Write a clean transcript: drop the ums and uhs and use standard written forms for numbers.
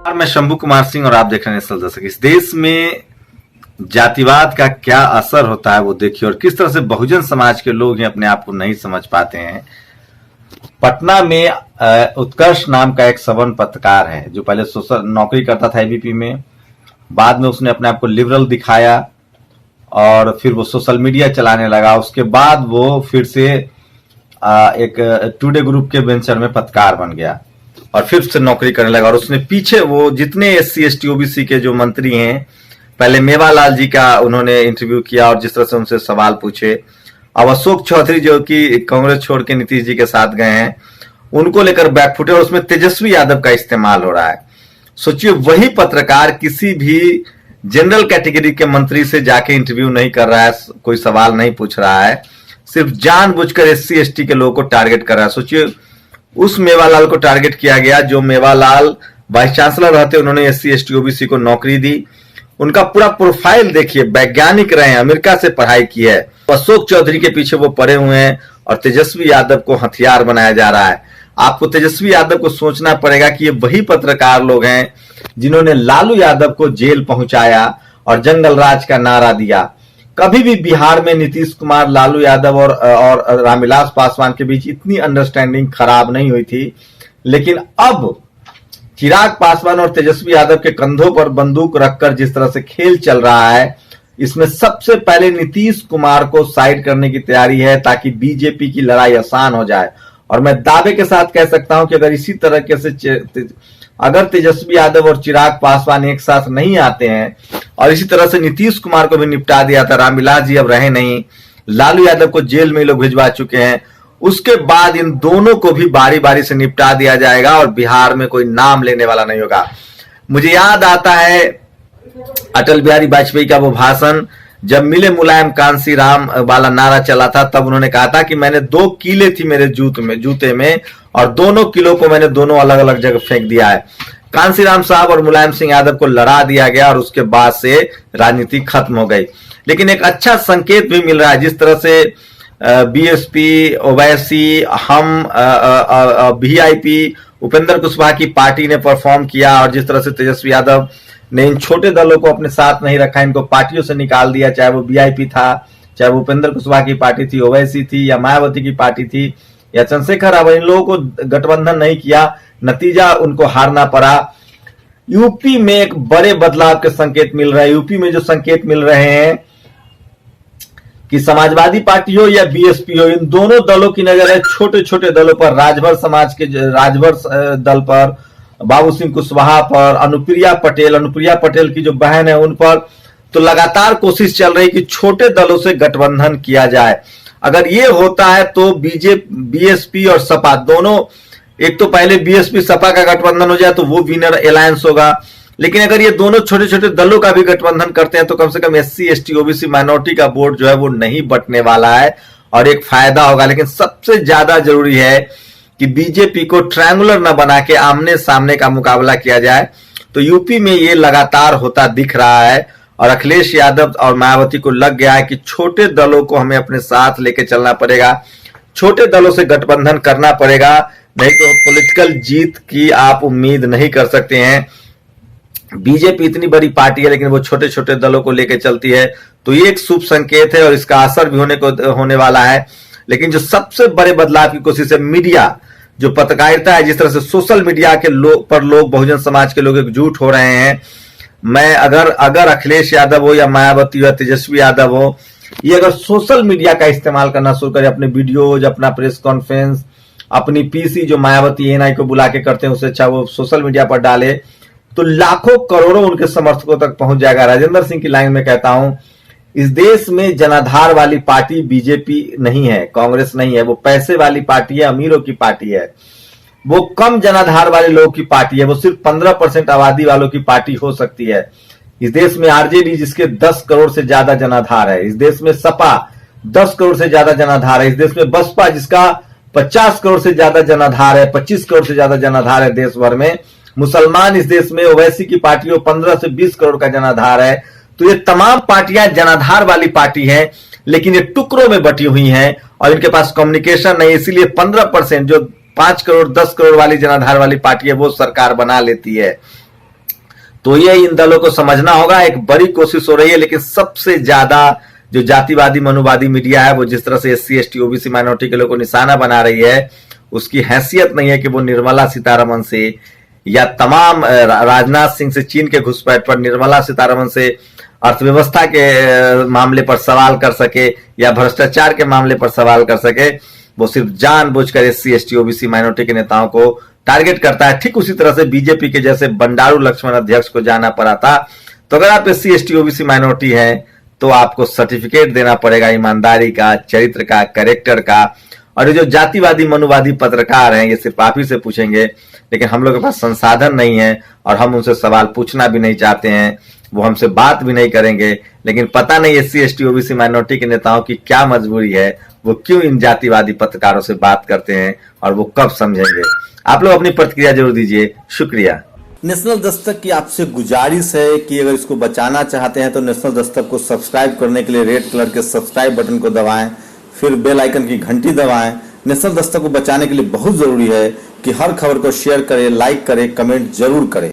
मैं शंभू कुमार सिंह और आप देख रहे हैं नेशनल दस्तक। इस देश में जातिवाद का क्या असर होता है वो देखिए, और किस तरह से बहुजन समाज के लोग ही अपने आप को नहीं समझ पाते हैं। पटना में उत्कर्ष नाम का एक सवर्ण पत्रकार है जो पहले सोशल नौकरी करता था एबीपी में, बाद में उसने अपने आप को लिबरल दिखाया और फिर वो सोशल मीडिया चलाने लगा। उसके बाद वो फिर से एक टुडे ग्रुप के वेंचर में पत्रकार बन गया और फिर से नौकरी करने लगा। और उसने पीछे वो जितने एससी एसटी ओबीसी के जो मंत्री हैं, पहले मेवालाल जी का उन्होंने इंटरव्यू किया और जिस तरह से उनसे सवाल पूछे। अब अशोक चौधरी जो कि कांग्रेस छोड़ के नीतीश जी के साथ गए हैं, उनको लेकर बैकफुटे और उसमें तेजस्वी यादव का इस्तेमाल हो रहा है। सोचिए, वही पत्रकार किसी भी जनरल कैटेगरी के मंत्री से जाके इंटरव्यू नहीं कर रहा है, कोई सवाल नहीं पूछ रहा है, सिर्फ जानबूझकर एससी एसटी के लोगों को टारगेट कर रहा है। सोचिए, उस मेवालाल को टारगेट किया गया जो मेवालाल वाइस चांसलर रहते, उन्होंने एससी एसटी ओबीसी को नौकरी दी। उनका पूरा प्रोफाइल देखिए, वैज्ञानिक रहे हैं, अमेरिका से पढ़ाई की है। अशोक चौधरी के पीछे वो पड़े हुए हैं और तेजस्वी यादव को हथियार बनाया जा रहा है। आपको तेजस्वी यादव को सोचना पड़ेगा कि ये वही पत्रकार लोग हैं जिन्होंने लालू यादव को जेल पहुंचाया और जंगल राज का नारा दिया। कभी भी बिहार में नीतीश कुमार, लालू यादव और रामविलास पासवान के बीच इतनी अंडरस्टैंडिंग खराब नहीं हुई थी, लेकिन अब चिराग पासवान और तेजस्वी यादव के कंधों पर बंदूक रखकर जिस तरह से खेल चल रहा है, इसमें सबसे पहले नीतीश कुमार को साइड करने की तैयारी है ताकि बीजेपी की लड़ाई आसान हो जाए। और मैं दावे के साथ कह सकता हूं कि अगर इसी तरह से अगर तेजस्वी यादव और चिराग पासवान एक साथ नहीं आते हैं और इसी तरह से नीतीश कुमार को भी निपटा दिया था, रामविलास जी अब रहे नहीं, लालू यादव को जेल में लोग भिजवा चुके हैं, उसके बाद इन दोनों को भी बारी बारी से निपटा दिया जाएगा और बिहार में कोई नाम लेने वाला नहीं होगा। मुझे याद आता है अटल बिहारी वाजपेयी का वो भाषण, जब मिले मुलायम कांसी राम वाला नारा चला था, तब उन्होंने कहा था कि मैंने 2 कीले थी मेरे जूते में और दोनों किलो को मैंने दोनों अलग अलग जगह फेंक दिया है। कांसी राम साहब और मुलायम सिंह यादव को लड़ा दिया गया और उसके बाद से राजनीति खत्म हो गई। लेकिन एक अच्छा संकेत भी मिल रहा है, जिस तरह से बीएसपी, ओवैसी, हम, वीआईपी, उपेंद्र कुशवाहा की पार्टी ने परफॉर्म किया और जिस तरह से तेजस्वी यादव ने इन छोटे दलों को अपने साथ नहीं रखा, इनको पार्टियों से निकाल दिया, चाहे वो वीआईपी था, चाहे वो उपेंद्र कुशवाहा की पार्टी थी, ओवैसी थी या मायावती की पार्टी थी या चंद्रशेखर रावत, इन लोगों को गठबंधन नहीं किया, नतीजा उनको हारना पड़ा। यूपी में एक बड़े बदलाव के संकेत मिल रहे हैं। यूपी में जो संकेत मिल रहे हैं कि समाजवादी पार्टी हो या बीएसपी हो, इन दोनों दलों की नजर है छोटे छोटे दलों पर, राजभर समाज के राजभर दल पर, बाबू सिंह कुशवाहा पर, अनुप्रिया पटेल की जो बहन है उन पर। तो लगातार कोशिश चल रही कि छोटे दलों से गठबंधन किया जाए। अगर ये होता है तो बीएसपी और सपा दोनों, एक तो पहले बीएसपी सपा का गठबंधन हो जाए तो वो विनर अलायंस होगा, लेकिन अगर ये दोनों छोटे छोटे दलों का भी गठबंधन करते हैं तो कम से कम एससी एसटी ओबीसी माइनॉरिटी का वोट जो है वो नहीं बंटने वाला है और एक फायदा होगा। लेकिन सबसे ज्यादा जरूरी है कि बीजेपी को ट्रायंगुलर न बना के आमने सामने का मुकाबला किया जाए। तो यूपी में ये लगातार होता दिख रहा है और अखिलेश यादव और मायावती को लग गया है कि छोटे दलों को हमें अपने साथ लेके चलना पड़ेगा, छोटे दलों से गठबंधन करना पड़ेगा, नहीं तो पॉलिटिकल जीत की आप उम्मीद नहीं कर सकते हैं। बीजेपी इतनी बड़ी पार्टी है लेकिन वो छोटे छोटे दलों को लेकर चलती है, तो ये एक शुभ संकेत है और इसका असर भी होने वाला है। लेकिन जो सबसे बड़े बदलाव की कोशिश है, मीडिया जो पत्रकारिता है, जिस तरह से सोशल मीडिया के लोग बहुजन समाज के लोग एकजुट हो रहे हैं। मैं अगर अखिलेश यादव हो या मायावती हो या तेजस्वी यादव हो, ये अगर सोशल मीडिया का इस्तेमाल करना शुरू करें, अपने वीडियोज, अपना प्रेस कॉन्फ्रेंस, अपनी पीसी जो मायावती एएनआई को बुला के करते हैं उससे अच्छा वो सोशल मीडिया पर डाले, तो लाखों करोड़ों उनके समर्थकों तक पहुंच जाएगा। राजेंद्र सिंह की लाइन में कहता हूं, इस देश में जनाधार वाली पार्टी बीजेपी नहीं है, कांग्रेस नहीं है, वो पैसे वाली पार्टी है, अमीरों की पार्टी है, वो कम जनाधार वाले लोगों की पार्टी है, वो सिर्फ 15% आबादी वालों की पार्टी हो सकती है। इस देश में आरजेडी जिसके 10 करोड़ से ज्यादा जनाधार है, इस देश में सपा 10 करोड़ से ज्यादा जनाधार है, इस देश में बसपा जिसका 50 करोड़ से ज्यादा जनाधार है, 25 करोड़ से ज्यादा जनाधार है देश भर में, मुसलमान इस देश में ओवैसी की पार्टियों 15 से 20 करोड़ का जनाधार है। तो ये तमाम पार्टियां जनाधार वाली पार्टी हैं, लेकिन ये टुकड़ों में बटी हुई हैं और इनके पास कम्युनिकेशन नहीं, इसीलिए 15% जो 5 करोड़ 10 करोड़ वाली जनाधार वाली पार्टी है वो सरकार बना लेती है। तो ये इन दलों को समझना होगा। एक बड़ी कोशिश हो रही है, लेकिन सबसे ज्यादा जो जातिवादी मनुवादी मीडिया है वो जिस तरह से SC ST OBC माइनॉरिटी के लोगों को निशाना बना रही है, उसकी हैसियत नहीं है कि वो निर्मला सीतारमण से या तमाम राजनाथ सिंह से चीन के घुसपैठ पर, निर्मला सीतारमण से अर्थव्यवस्था के मामले पर सवाल कर सके या भ्रष्टाचार के मामले पर सवाल कर सके। वो सिर्फ जानबूझकर SC ST OBC माइनॉरिटी के नेताओं को टारगेट करता है। ठीक उसी तरह से बीजेपी के जैसे बंडारू लक्ष्मण अध्यक्ष को जाना पड़ा था। तो अगर आप SC ST OBC माइनॉरिटी हैं तो आपको सर्टिफिकेट देना पड़ेगा ईमानदारी का, चरित्र का, कैरेक्टर का। और ये जो जातिवादी मनुवादी पत्रकार हैं ये सिर्फ आप ही से पूछेंगे, लेकिन हम लोग के पास संसाधन नहीं है और हम उनसे सवाल पूछना भी नहीं चाहते हैं, वो हमसे बात भी नहीं करेंगे। लेकिन पता नहीं SC ST OBC माइनॉरिटी के नेताओं की क्या मजबूरी है, वो क्यों इन जातिवादी पत्रकारों से बात करते हैं और वो कब समझेंगे। आप लोग अपनी प्रतिक्रिया जरूर दीजिए। शुक्रिया। नेशनल दस्तक की आपसे गुजारिश है कि अगर इसको बचाना चाहते हैं तो नेशनल दस्तक को सब्सक्राइब करने के लिए रेड कलर के सब्सक्राइब बटन को दबाएं, फिर बेल आइकन की घंटी दबाएं। नेशनल दस्तक को बचाने के लिए बहुत जरूरी है कि हर खबर को शेयर करें, लाइक करें, कमेंट जरूर करें।